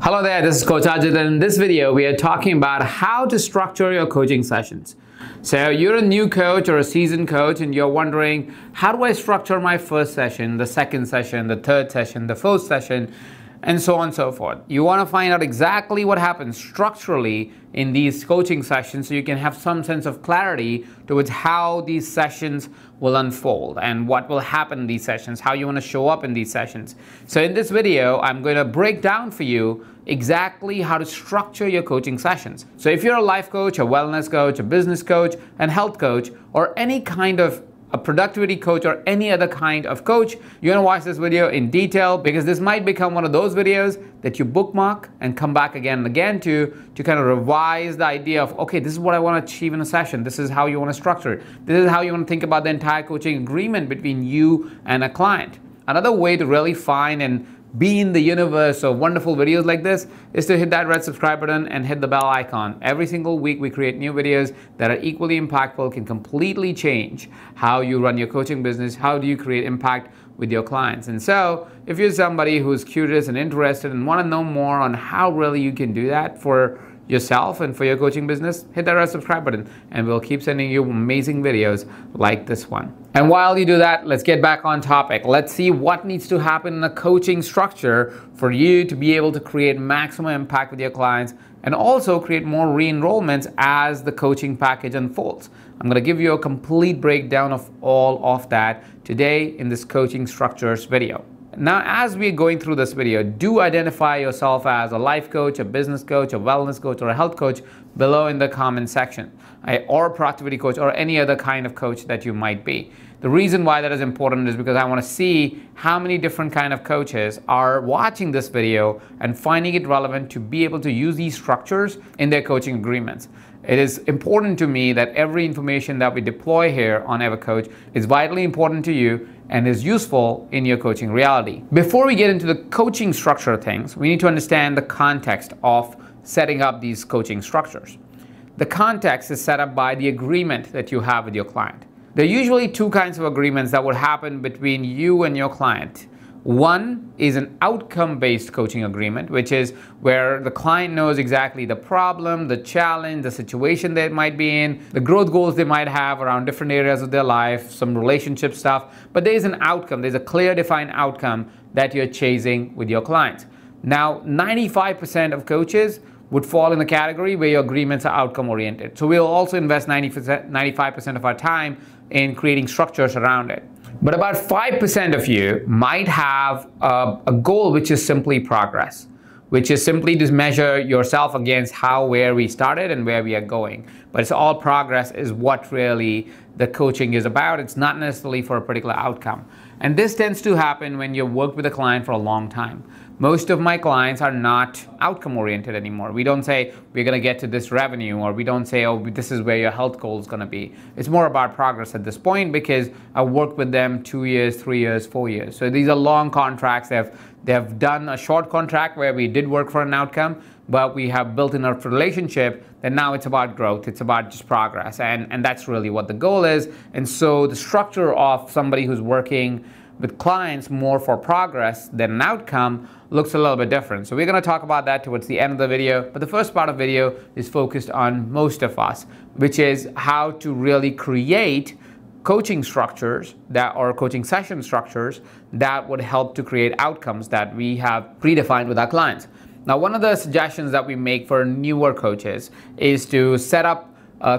Hello there, this is Coach Ajit, and in this video we are talking about how to structure your coaching sessions. So you're a new coach or a seasoned coach and you're wondering, how do I structure my first session, the second session, the third session, the fourth session, and so on and so forth. You want to find out exactly what happens structurally in these coaching sessions so you can have some sense of clarity towards how these sessions will unfold and what will happen in these sessions, how you want to show up in these sessions. So in this video, I'm going to break down for you exactly how to structure your coaching sessions. So if you're a life coach, a wellness coach, a business coach, and health coach, or any kind of a productivity coach or any other kind of coach, you're gonna watch this video in detail because this might become one of those videos that you bookmark and come back again and again to kind of revise the idea of, okay, this is what I want to achieve in a session. This is how you want to structure it. This is how you want to think about the entire coaching agreement between you and a client. Another way to really find and be in the universe of wonderful videos like this is to hit that red subscribe button and hit the bell icon. Every single week we create new videos that are equally impactful, can completely change how you run your coaching business, how do you create impact with your clients. And so if you're somebody who's curious and interested and want to know more on how really you can do that for yourself and for your coaching business, hit that red subscribe button and we'll keep sending you amazing videos like this one. And while you do that, let's get back on topic. Let's see what needs to happen in a coaching structure for you to be able to create maximum impact with your clients and also create more re-enrollments as the coaching package unfolds. I'm going to give you a complete breakdown of all of that today in this coaching structures video. Now, as we're going through this video, do identify yourself as a life coach, a business coach, a wellness coach, or a health coach below in the comment section, or a productivity coach, or any other kind of coach that you might be. The reason why that is important is because I want to see how many different kind of coaches are watching this video and finding it relevant to be able to use these structures in their coaching agreements. It is important to me that every information that we deploy here on EverCoach is vitally important to you and is useful in your coaching reality. Before we get into the coaching structure of things, we need to understand the context of setting up these coaching structures. The context is set up by the agreement that you have with your client. There are usually two kinds of agreements that would happen between you and your client. One is an outcome-based coaching agreement, which is where the client knows exactly the problem, the challenge, the situation they might be in, the growth goals they might have around different areas of their life, some relationship stuff, but there's an outcome, there's a clear defined outcome that you're chasing with your clients. Now, 95% of coaches would fall in the category where your agreements are outcome oriented. So we'll also invest 95% of our time in creating structures around it. But about 5% of you might have a goal which is simply progress, which is simply to measure yourself against where we started and where we are going. But it's all progress is what really the coaching is about. It's not necessarily for a particular outcome. And this tends to happen when you work with a client for a long time. Most of my clients are not outcome oriented anymore. We don't say we're going to get to this revenue, or we don't say, oh, this is where your health goal is going to be. It's more about progress at this point because I worked with them 2 years, 3 years, 4 years. So these are long contracts. They've done a short contract where we did work for an outcome, but we have built enough relationship that now it's about growth. It's about just progress. And that's really what the goal is. And so the structure of somebody who's working with clients more for progress than an outcome looks a little bit different. So we're going to talk about that towards the end of the video. But the first part of the video is focused on most of us, which is how to really create coaching structures or coaching session structures that would help to create outcomes that we have predefined with our clients. Now, one of the suggestions that we make for newer coaches is to set up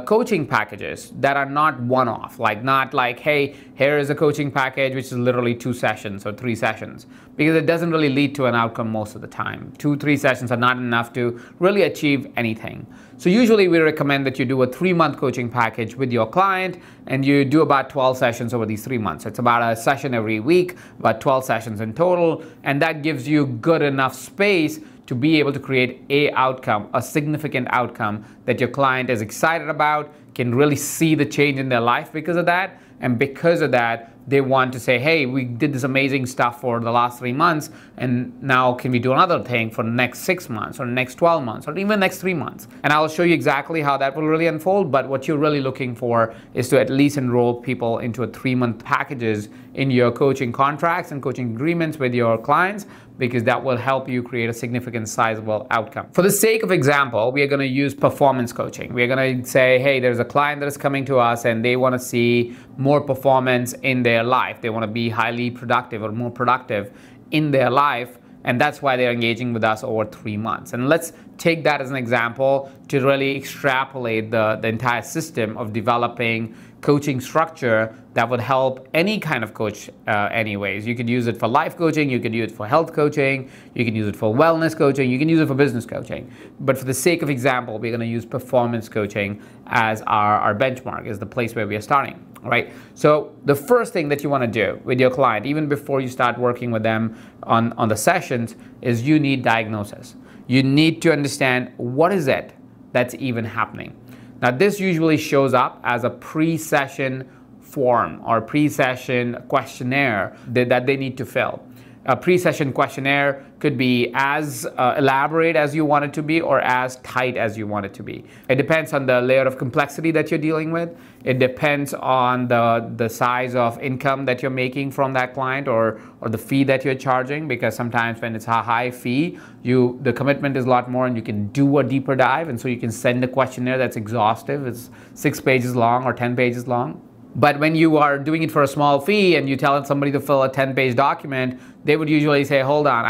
coaching packages that are not one-off, not like, hey, here is a coaching package which is literally 2 sessions or 3 sessions, because it doesn't really lead to an outcome most of the time. 2-3 sessions are not enough to really achieve anything. So usually we recommend that you do a 3-month coaching package with your client and you do about 12 sessions over these 3 months. It's about a session every week, about 12 sessions in total, and that gives you good enough space to be able to create a significant outcome that your client is excited about, can really see the change in their life because of that. And because of that, they want to say, hey, we did this amazing stuff for the last 3 months, and now can we do another thing for the next 6 months or next 12 months or even the next 3 months? And I'll show you exactly how that will really unfold. But what you're really looking for is to at least enroll people into a 3-month packages in your coaching contracts and coaching agreements with your clients. because that will help you create a significant sizable outcome. For the sake of example, we are going to use performance coaching. We are going to say, hey, there's a client that is coming to us and they want to see more performance in their life. They want to be highly productive or more productive in their life. And that's why they're engaging with us over 3 months. And let's take that as an example to really extrapolate the entire system of developing coaching structure that would help any kind of coach anyways. You could use it for life coaching, you could use it for health coaching, you can use it for wellness coaching, you can use it for business coaching. But for the sake of example, we're going to use performance coaching as our benchmark, is the place where we are starting. Right? So the first thing that you want to do with your client, even before you start working with them on the sessions, is you need diagnosis. You need to understand what is it that's even happening. Now, this usually shows up as a pre-session form or pre-session questionnaire that they need to fill. A pre-session questionnaire could be as elaborate as you want it to be or as tight as you want it to be. It depends on the layer of complexity that you're dealing with. It depends on the size of income that you're making from that client or the fee that you're charging, because sometimes when it's a high fee, the commitment is a lot more and you can do a deeper dive, and so you can send a questionnaire that's exhaustive. It's 6 pages long or 10 pages long. But when you are doing it for a small fee and you tell somebody to fill a 10-page document, they would usually say, hold on,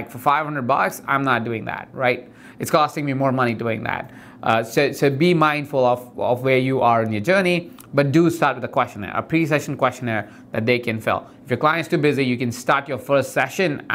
for $500, I'm not doing that, right? It's costing me more money doing that. So be mindful of where you are in your journey, but do start with a questionnaire, a pre-session questionnaire that they can fill. If your client's too busy, you can start your first session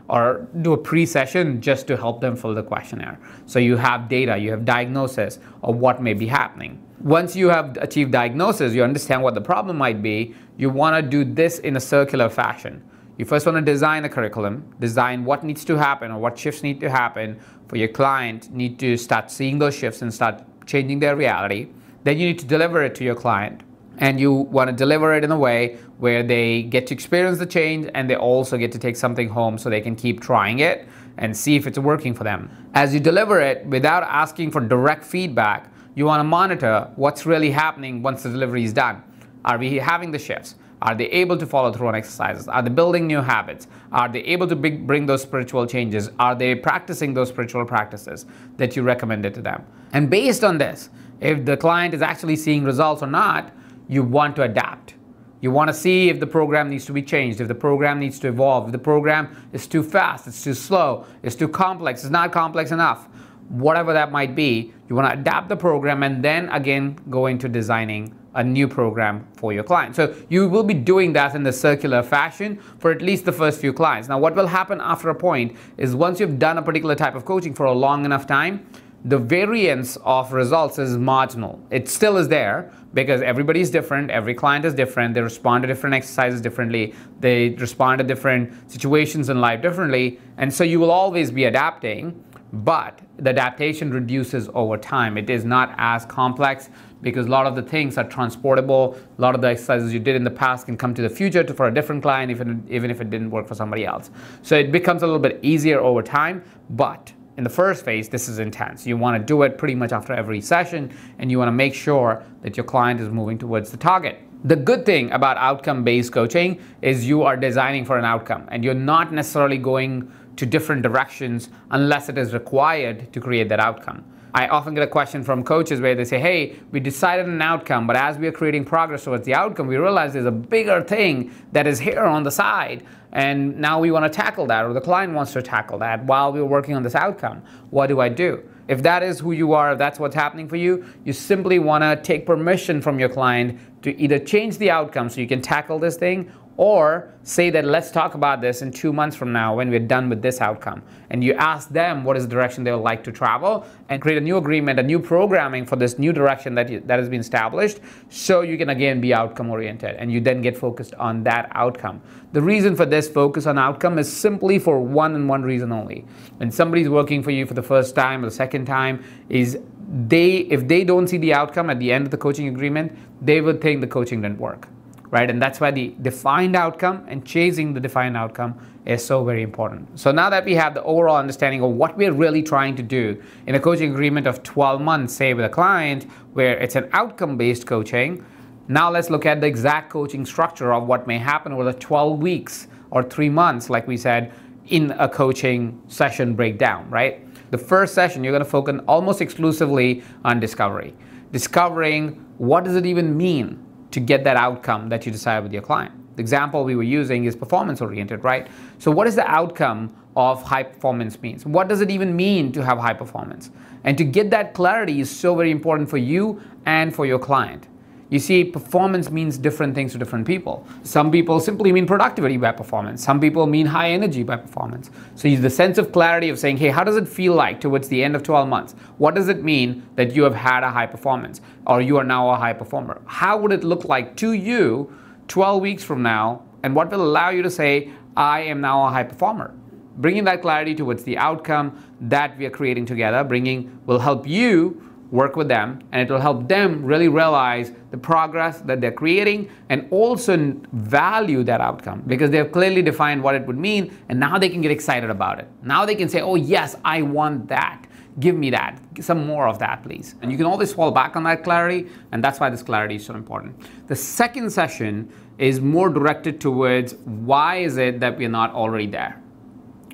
or do a pre-session just to help them fill the questionnaire. So you have data, you have diagnosis of what may be happening. Once you have achieved diagnosis, you understand what the problem might be, you want to do this in a circular fashion. You first want to design a curriculum, design what needs to happen or what shifts need to happen for your client, need to start seeing those shifts and start changing their reality. Then you need to deliver it to your client. And you want to deliver it in a way where they get to experience the change and they also get to take something home so they can keep trying it and see if it's working for them. As you deliver it, without asking for direct feedback, you want to monitor what's really happening once the delivery is done. Are we having the shifts? Are they able to follow through on exercises? Are they building new habits? Are they able to bring those spiritual changes? Are they practicing those spiritual practices that you recommended to them? And based on this, if the client is actually seeing results or not, you want to adapt. You want to see if the program needs to be changed, if the program needs to evolve, if the program is too fast, it's too slow, it's too complex, it's not complex enough. Whatever that might be, you want to adapt the program and then again go into designing a new program for your client. So you will be doing that in the circular fashion for at least the first few clients. Now, what will happen after a point is once you've done a particular type of coaching for a long enough time, the variance of results is marginal. It still is there because everybody is different, every client is different, they respond to different exercises differently, they respond to different situations in life differently, and so you will always be adapting, but the adaptation reduces over time. It is not as complex because a lot of the things are transportable. A lot of the exercises you did in the past can come to the future for a different client, even if it didn't work for somebody else. So it becomes a little bit easier over time, but in the first phase, this is intense. You want to do it pretty much after every session, and you want to make sure that your client is moving towards the target. The good thing about outcome-based coaching is you are designing for an outcome, and you're not necessarily going to different directions unless it is required to create that outcome. I often get a question from coaches where they say, hey, we decided an outcome, but as we are creating progress towards the outcome, we realize there's a bigger thing that is here on the side, and now we want to tackle that, or the client wants to tackle that while we're working on this outcome. What do I do? If that is who you are, if that's what's happening for you, you simply want to take permission from your client to either change the outcome so you can tackle this thing, or say that let's talk about this in 2 months from now when we're done with this outcome. And you ask them what is the direction they would like to travel and create a new agreement, a new programming for this new direction that has been established, so you can again be outcome oriented and you then get focused on that outcome. The reason for this focus on outcome is simply for one and one reason only. When somebody's working for you for the first time or the second time, is if they don't see the outcome at the end of the coaching agreement, they would think the coaching didn't work. Right? And that's why the defined outcome and chasing the defined outcome is so very important. So now that we have the overall understanding of what we're really trying to do in a coaching agreement of 12 months, say with a client, where it's an outcome-based coaching, now let's look at the exact coaching structure of what may happen over the 12 weeks or 3 months, like we said, in a coaching session breakdown, right? The first session, you're going to focus almost exclusively on discovery. Discovering what does it even mean to get that outcome that you decide with your client. The example we were using is performance oriented, right? So what is the outcome of high performance means? What does it even mean to have high performance? And to get that clarity is so very important for you and for your client. You see, performance means different things to different people. Some people simply mean productivity by performance. Some people mean high energy by performance. So the sense of clarity of saying, hey, how does it feel like towards the end of 12 months? What does it mean that you have had a high performance or you are now a high performer? How would it look like to you 12 weeks from now? And what will allow you to say, I am now a high performer? Bringing that clarity towards the outcome that we are creating together, will help you work with them, and it will help them really realize the progress that they're creating and also value that outcome because they've clearly defined what it would mean, and now they can get excited about it. Now they can say, oh yes, I want that. Give me that. Some more of that, please. And you can always fall back on that clarity, and that's why this clarity is so important. The second session is more directed towards why is it that we're not already there?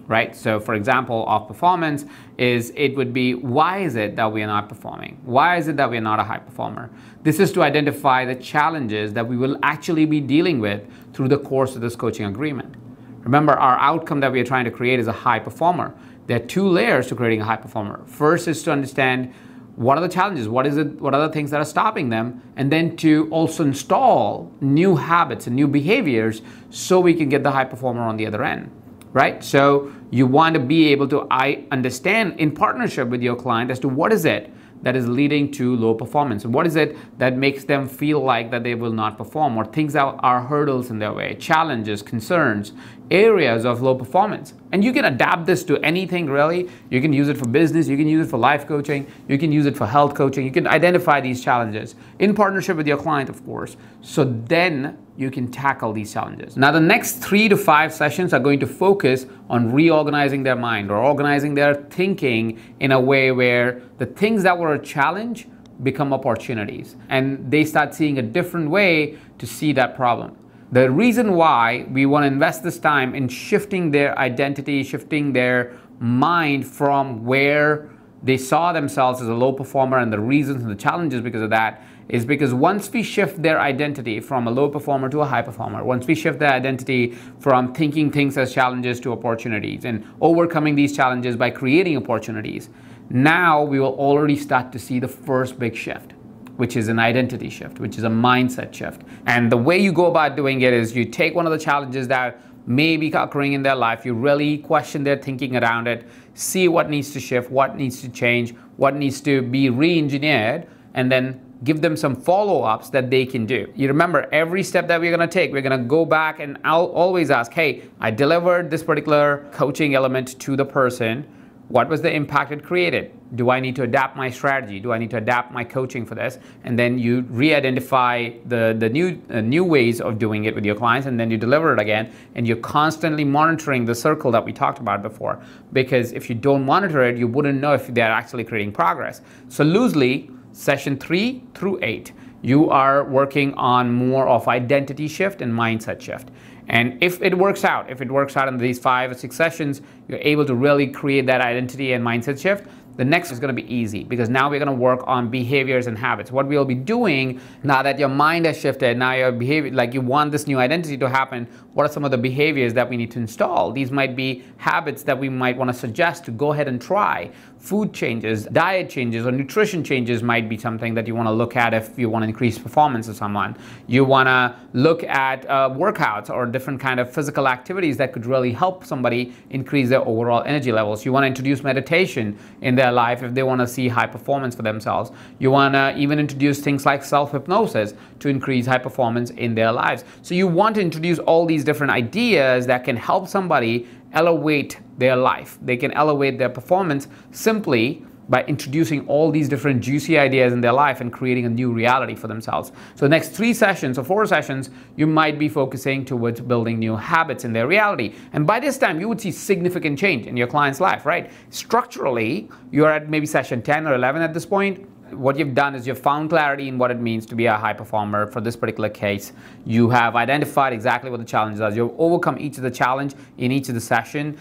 Right? So for example, of performance it would be, why is it that we are not performing? Why is it that we are not a high performer? This is to identify the challenges that we will actually be dealing with through the course of this coaching agreement. Remember, our outcome that we are trying to create is a high performer. There are two layers to creating a high performer. First is to understand what are the challenges, what are the things that are stopping them, and then to also install new habits and new behaviors so we can get the high performer on the other end. Right? So you want to be able to understand in partnership with your client as to what is it that is leading to low performance and what is it that makes them feel like that they will not perform, or things that are hurdles in their way, challenges, concerns, areas of low performance. And you can adapt this to anything really. You can use it for business, you can use it for life coaching, you can use it for health coaching. You can identify these challenges in partnership with your client, of course. So then you can tackle these challenges. Now the next 3 to 5 sessions are going to focus on reorganizing their mind or organizing their thinking in a way where the things that were a challenge become opportunities and they start seeing a different way to see that problem. The reason why we want to invest this time in shifting their identity, shifting their mind from where they saw themselves as a low performer and the reasons and the challenges because of that is because once we shift their identity from a low performer to a high performer, once we shift their identity from thinking things as challenges to opportunities and overcoming these challenges by creating opportunities, now we will already start to see the first big shift, which is an identity shift, which is a mindset shift. And the way you go about doing it is you take one of the challenges that may be occurring in their life, you really question their thinking around it, see what needs to shift, what needs to change, what needs to be re-engineered, and then give them some follow-ups that they can do. You remember, every step that we're going to take, we're going to go back and I'll always ask, hey, I delivered this particular coaching element to the person. What was the impact it created? Do I need to adapt my strategy? Do I need to adapt my coaching for this? And then you re-identify the new ways of doing it with your clients, and then you deliver it again, and you're constantly monitoring the circle that we talked about before. Because if you don't monitor it, you wouldn't know if they're actually creating progress. So loosely, session 3 through 8, you are working on more of identity shift and mindset shift. And if it works out in these 5 or 6 sessions, you're able to really create that identity and mindset shift, the next is going to be easy because now we're going to work on behaviors and habits. What we'll be doing now that your mind has shifted, now your behavior, like you want this new identity to happen, what are some of the behaviors that we need to install? These might be habits that we might want to suggest to go ahead and try. Food changes, diet changes, or nutrition changes might be something that you want to look at if you want to increase performance of someone. You want to look at workouts or different kind of physical activities that could really help somebody increase their overall energy levels. You want to introduce meditation in their life if they want to see high performance for themselves. You want to even introduce things like self-hypnosis to increase high performance in their lives. So you want to introduce all these different ideas that can help somebody elevate their life. They can elevate their performance simply by introducing all these different juicy ideas in their life and creating a new reality for themselves. So the next 3 sessions or 4 sessions, you might be focusing towards building new habits in their reality. And by this time, you would see significant change in your client's life, right? Structurally, you're at maybe session 10 or 11 at this point. What you've done is you've found clarity in what it means to be a high performer for this particular case. You have identified exactly what the challenge is. You've overcome each of the challenge in each of the session.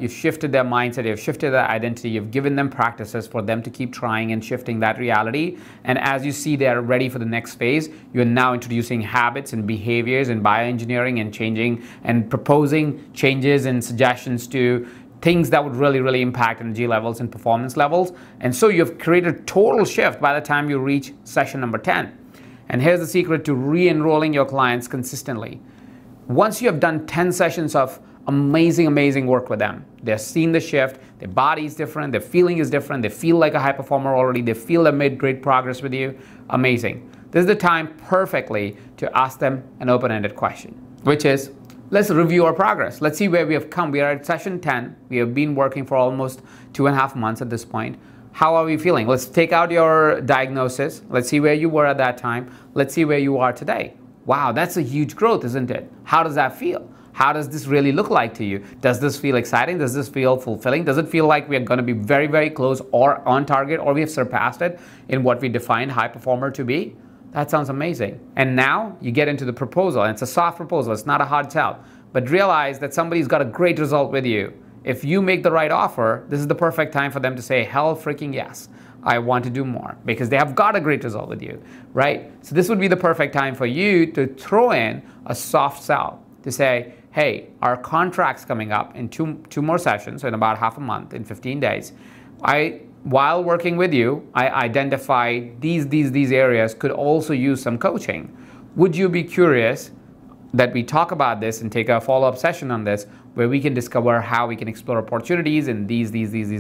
You've shifted their mindset, you've shifted their identity, you've given them practices for them to keep trying and shifting that reality. And as you see they're ready for the next phase, you're now introducing habits and behaviors and bioengineering and changing and proposing changes and suggestions to things that would really impact energy levels and performance levels. And so you've created a total shift by the time you reach session number 10. And here's the secret to re-enrolling your clients consistently. Once you have done 10 sessions of amazing work with them, they're seeing the shift, their body is different, their feeling is different, they feel like a high performer already, they feel they've made great progress with you, amazing. This is the time perfectly to ask them an open-ended question, which is, let's review our progress. Let's see where we have come. We are at session 10. We have been working for almost 2.5 months at this point. How are we feeling? Let's take out your diagnosis. Let's see where you were at that time. Let's see where you are today. Wow, that's a huge growth, isn't it? How does that feel? How does this really look like to you? Does this feel exciting? Does this feel fulfilling? Does it feel like we are going to be very close or on target, or we have surpassed it in what we defined high performer to be? That sounds amazing. And now you get into the proposal, and it's a soft proposal, it's not a hard sell. But realize that somebody's got a great result with you. If you make the right offer, this is the perfect time for them to say, hell freaking yes, I want to do more, because they have got a great result with you, right? So this would be the perfect time for you to throw in a soft sell, to say, hey, our contract's coming up in two more sessions, so in about half a month, in 15 days. While working with you, I identified these areas could also use some coaching. Would you be curious that we talk about this and take a follow-up session on this, where we can discover how we can explore opportunities in these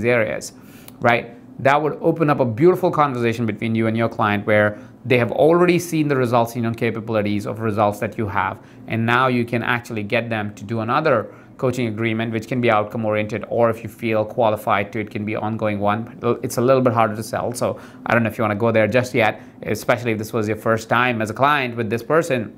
areas, right? That would open up a beautiful conversation between you and your client, where they have already seen the results in your capabilities of results that you have, and now you can actually get them to do another coaching agreement, which can be outcome oriented, or if you feel qualified to, it can be an ongoing one. It's a little bit harder to sell, so I don't know if you want to go there just yet, especially if this was your first time as a client with this person.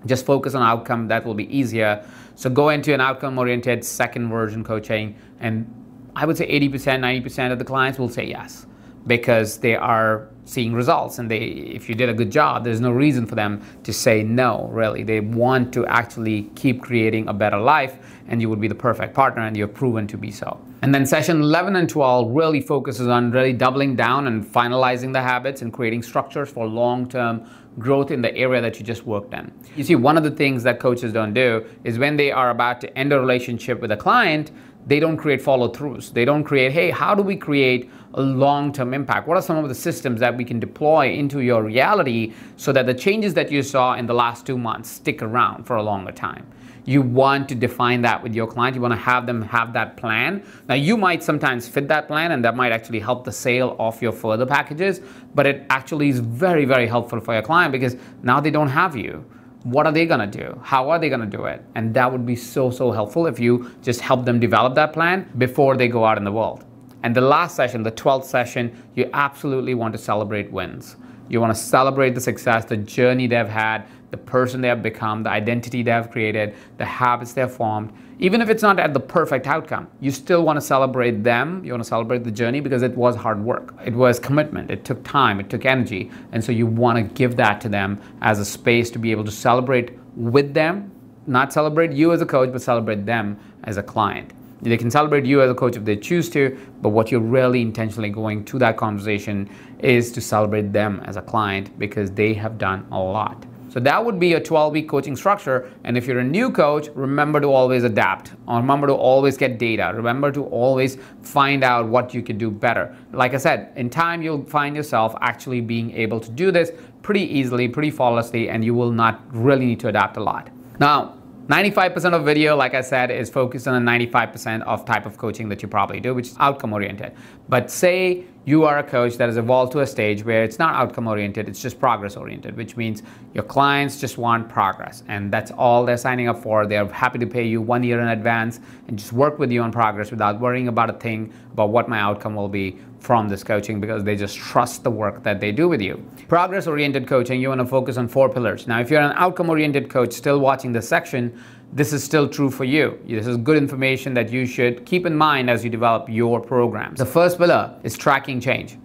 Just focus on outcome, that will be easier. So go into an outcome oriented second version coaching, and I would say 80%, 90% of the clients will say yes, because they are seeing results, and if you did a good job, there's no reason for them to say no, really. They want to actually keep creating a better life, and you would be the perfect partner, and you've proven to be so. And then session 11 and 12 really focuses on really doubling down and finalizing the habits and creating structures for long-term growth in the area that you just worked in. You see, one of the things that coaches don't do is when they are about to end a relationship with a client, they don't create follow-throughs. They don't create, hey, how do we create a long-term impact? What are some of the systems that we can deploy into your reality so that the changes that you saw in the last 2 months stick around for a longer time? You want to define that with your client. You want to have them have that plan. Now, you might sometimes fit that plan, and that might actually help the sale of your further packages, but it actually is very helpful for your client, because now they don't have you. What are they going to do? How are they going to do it? And that would be so helpful if you just help them develop that plan before they go out in the world. And the last session, the 12th session, you absolutely want to celebrate wins. You want to celebrate the success, the journey they've had, the person they have become, the identity they have created, the habits they have formed. Even if it's not at the perfect outcome, you still want to celebrate them. You want to celebrate the journey, because it was hard work. It was commitment. It took time. It took energy. And so you want to give that to them as a space to be able to celebrate with them, not celebrate you as a coach, but celebrate them as a client. They can celebrate you as a coach if they choose to, but what you're really intentionally going to that conversation is to celebrate them as a client, because they have done a lot. So that would be a 12-week coaching structure. And if you're a new coach, remember to always adapt, or remember to always get data. Remember to always find out what you can do better. Like I said, in time, you'll find yourself actually being able to do this pretty easily, pretty flawlessly, and you will not really need to adapt a lot. Now, 95% of video, like I said, is focused on the 95% of type of coaching that you probably do, which is outcome oriented. But say you are a coach that has evolved to a stage where it's not outcome oriented, it's just progress oriented, which means your clients just want progress, and that's all they're signing up for. They're happy to pay you 1 year in advance and just work with you on progress without worrying about a thing about what my outcome will be from this coaching, because they just trust the work that they do with you. Progress oriented coaching, you want to focus on 4 pillars. Now, if you're an outcome oriented coach still watching this section, this is still true for you. This is good information that you should keep in mind as you develop your programs. The first pillar is tracking change.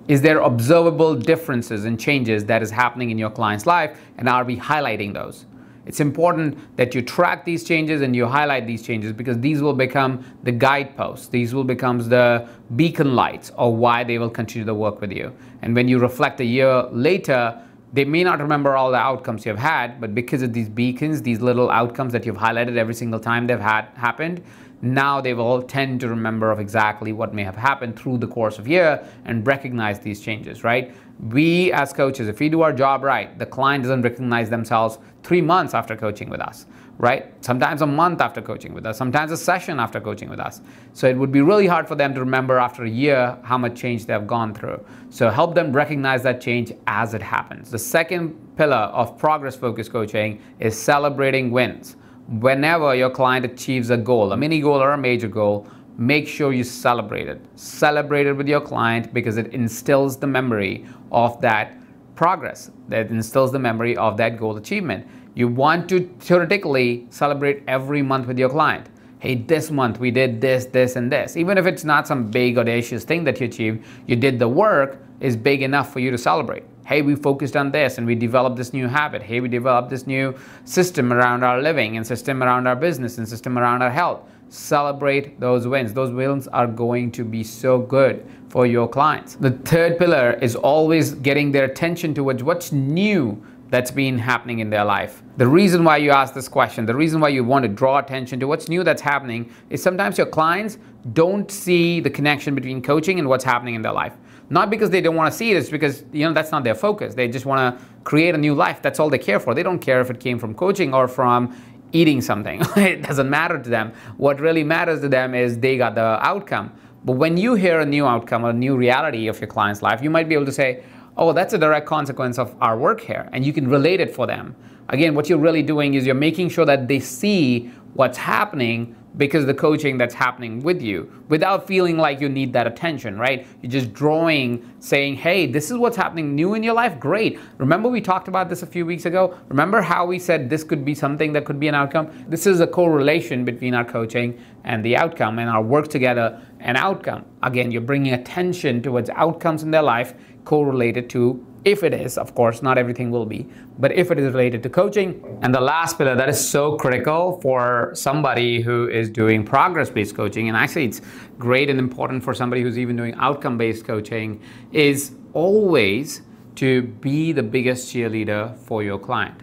Is there observable differences and changes that is happening in your client's life, and are we highlighting those? It's important that you track these changes and you highlight these changes, because these will become the guideposts. These will become the beacon lights of why they will continue to work with you. And when you reflect a year later, they may not remember all the outcomes you've had, but because of these beacons, these little outcomes that you've highlighted every single time they've happened, now they will tend to remember of exactly what may have happened through the course of year and recognize these changes, right? We as coaches, if we do our job right, the client doesn't recognize themselves 3 months after coaching with us, right? Sometimes a month after coaching with us, sometimes a session after coaching with us. So it would be really hard for them to remember after a year how much change they have gone through. So help them recognize that change as it happens. The second pillar of progress-focused coaching is celebrating wins. Whenever your client achieves a goal, a mini goal or a major goal, make sure you celebrate it. Celebrate it with your client, because it instills the memory of that progress, that instills the memory of that goal achievement. You want to theoretically celebrate every month with your client. Hey, this month we did this, this, and this. Even if it's not some big audacious thing that you achieved, you did the work is big enough for you to celebrate. Hey, we focused on this and we developed this new habit. Hey, we developed this new system around our living and system around our business and system around our health. Celebrate those wins. Those wins are going to be so good for your clients. The third pillar is always getting their attention towards what's new that's been happening in their life. The reason why you ask this question, the reason why you want to draw attention to what's new that's happening, is sometimes your clients don't see the connection between coaching and what's happening in their life. Not because they don't want to see it, it's because that's not their focus. They just want to create a new life. That's all they care for. They don't care if it came from coaching or from eating something. It doesn't matter to them. What really matters to them is they got the outcome. But when you hear a new outcome, a new reality of your client's life, you might be able to say, oh, that's a direct consequence of our work here, and you can relate it for them. Again, what you're really doing is you're making sure that they see what's happening because of the coaching that's happening with you, without feeling like you need that attention, right? You're just drawing, saying, hey, this is what's happening new in your life. Great. Remember we talked about this a few weeks ago? Remember how we said this could be something that could be an outcome? This is a correlation between our coaching and the outcome, and our work together and outcome. Again, you're bringing attention towards outcomes in their life correlated to, if it is, of course, not everything will be, but if it is related to coaching. And the last pillar that is so critical for somebody who is doing progress-based coaching, and actually it's great and important for somebody who's even doing outcome-based coaching, is always to be the biggest cheerleader for your client.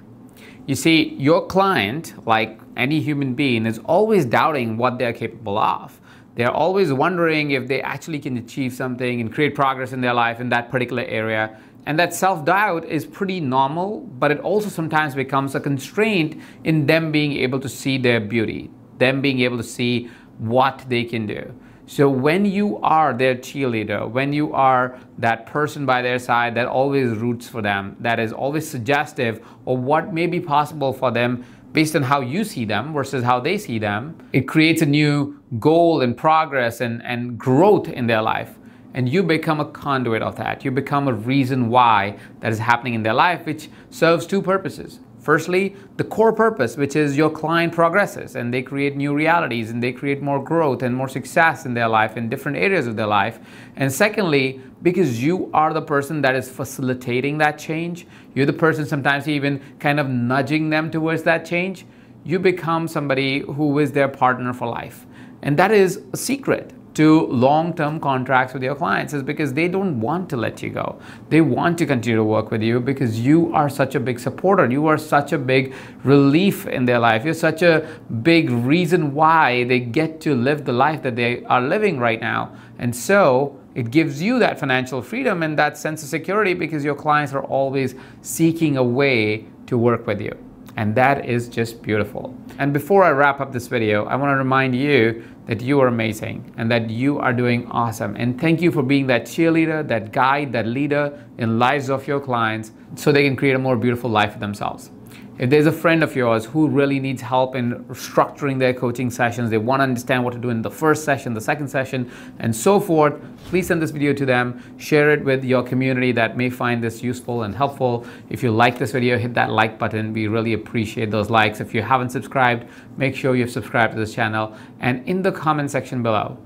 You see, your client, like any human being, is always doubting what they're capable of. They're always wondering if they actually can achieve something and create progress in their life in that particular area. And that self-doubt is pretty normal, but it also sometimes becomes a constraint in them being able to see their beauty, them being able to see what they can do. So when you are their cheerleader, when you are that person by their side that always roots for them, that is always suggestive of what may be possible for them based on how you see them versus how they see them, it creates a new goal and progress and growth in their life. And you become a conduit of that. You become a reason why that is happening in their life, which serves two purposes. Firstly, the core purpose, which is your client progresses and they create new realities and they create more growth and more success in their life in different areas of their life. And secondly, because you are the person that is facilitating that change, you're the person sometimes even kind of nudging them towards that change, you become somebody who is their partner for life. And that is a secret to long-term contracts with your clients, is because they don't want to let you go. They want to continue to work with you because you are such a big supporter. You are such a big relief in their life. You're such a big reason why they get to live the life that they are living right now. And so it gives you that financial freedom and that sense of security because your clients are always seeking a way to work with you. And that is just beautiful. And before I wrap up this video, I want to remind you that you are amazing and that you are doing awesome. And thank you for being that cheerleader, that guide, that leader in lives of your clients so they can create a more beautiful life for themselves. If there's a friend of yours who really needs help in structuring their coaching sessions, they want to understand what to do in the first session, the second session, and so forth, please send this video to them. Share it with your community that may find this useful and helpful. If you like this video, hit that like button. We really appreciate those likes. If you haven't subscribed, make sure you've subscribed to this channel. And in the comment section below,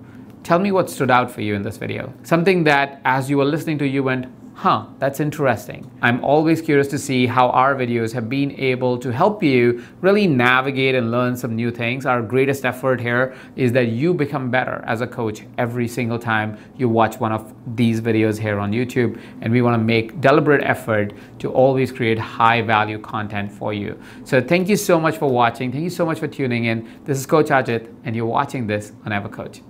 Tell me what stood out for you in this video. Something that as you were listening to, you went, huh, that's interesting. I'm always curious to see how our videos have been able to help you really navigate and learn some new things. Our greatest effort here is that you become better as a coach every single time you watch one of these videos here on YouTube. And we want to make deliberate effort to always create high value content for you. So thank you so much for watching. Thank you so much for tuning in. This is Coach Ajit, and you're watching this on Ever Coach.